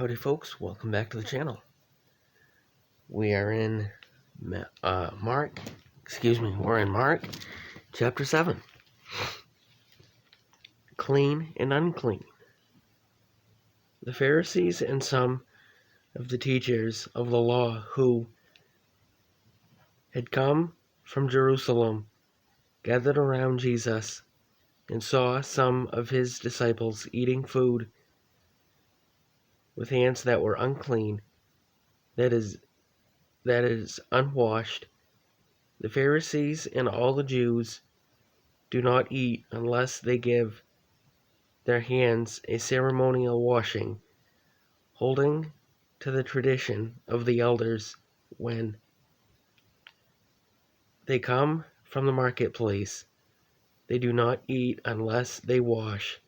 Howdy folks, welcome back to the channel. We are in Mark chapter 7. Clean and unclean. The Pharisees and some of the teachers of the law who had come from Jerusalem gathered around Jesus and saw some of his disciples eating food with hands that were unclean, that is unwashed. The Pharisees and all the Jews do not eat unless they give their hands a ceremonial washing, holding to the tradition of the elders. When they come from the marketplace, they do not eat unless they wash,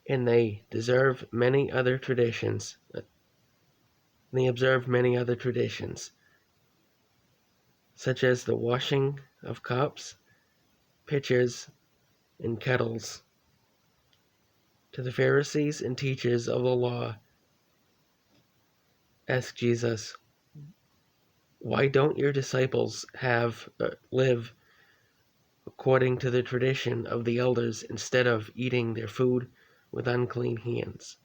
and they observe many other traditions. Such as the washing of cups, pitchers, and kettles. To the Pharisees and teachers of the law asked Jesus, "Why don't your disciples live according to the tradition of the elders instead of eating their food with unclean hands?"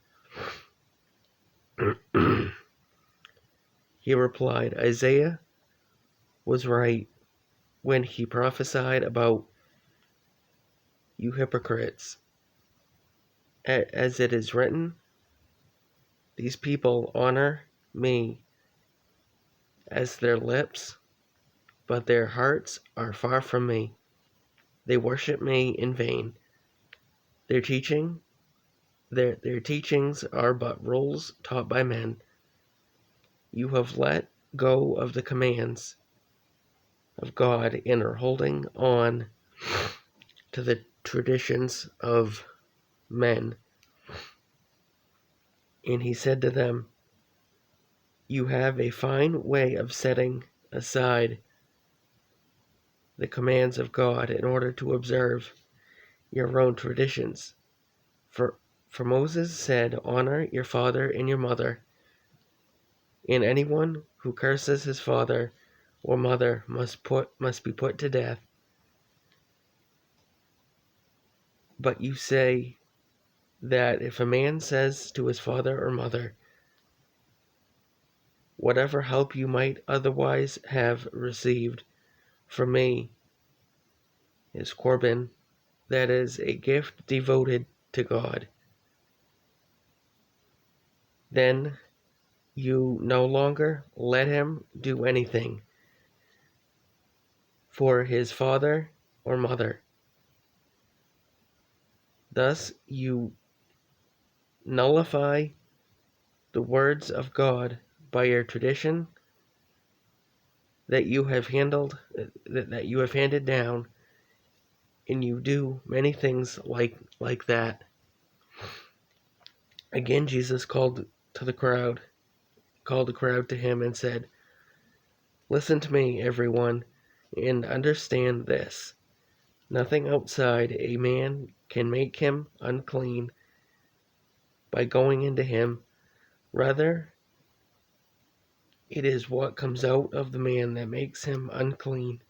He replied, "Isaiah was right when he prophesied about you hypocrites. As it is written, these people honor me as their lips, but their hearts are far from me. They worship me in vain. Their teachings are but rules taught by men. You have let go of the commands of God and are holding on to the traditions of men." And he said to them, "You have a fine way of setting aside the commands of God in order to observe your own traditions. For Moses said, 'Honor your father and your mother,' and anyone who curses his father or mother must be put to death. But you say that if a man says to his father or mother, 'Whatever help you might otherwise have received from me is Corban,' that is a gift devoted to God, then you no longer let him do anything for his father or mother. Thus you nullify the words of God by your tradition that you have handed down, and you do many things like that." Again, Jesus called the crowd to him and said, "Listen to me, everyone, and understand this. Nothing outside a man can make him unclean by going into him. Rather, it is what comes out of the man that makes him unclean."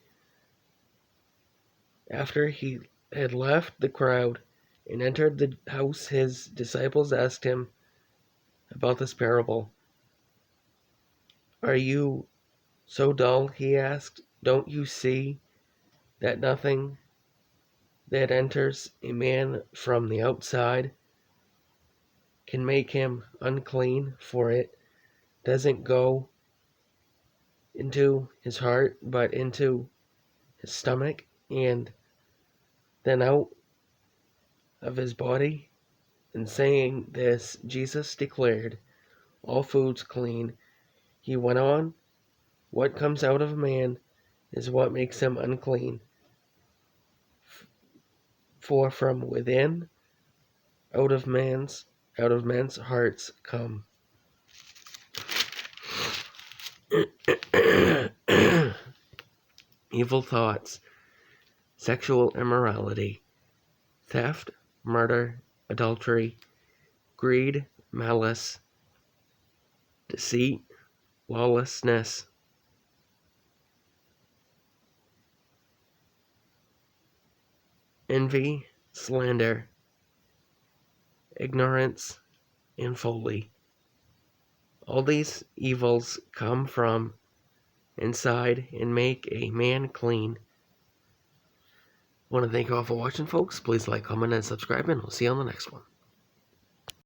After he had left the crowd and entered the house, his disciples asked him about this parable. "Are you so dull?" he asked. "Don't you see that nothing that enters a man from the outside can make him unclean, for it doesn't go into his heart, but into his stomach, and then out of his body?" In saying this, Jesus declared all foods clean. He went on, "What comes out of a man is what makes him unclean. For from within, out of men's hearts come evil thoughts, sexual immorality, theft, murder, adultery, greed, malice, deceit, lawlessness, envy, slander, ignorance, and folly. All these evils come from inside and make a man clean. Want to thank you all for watching, folks. Please like, comment, and subscribe, and we'll see you on the next one.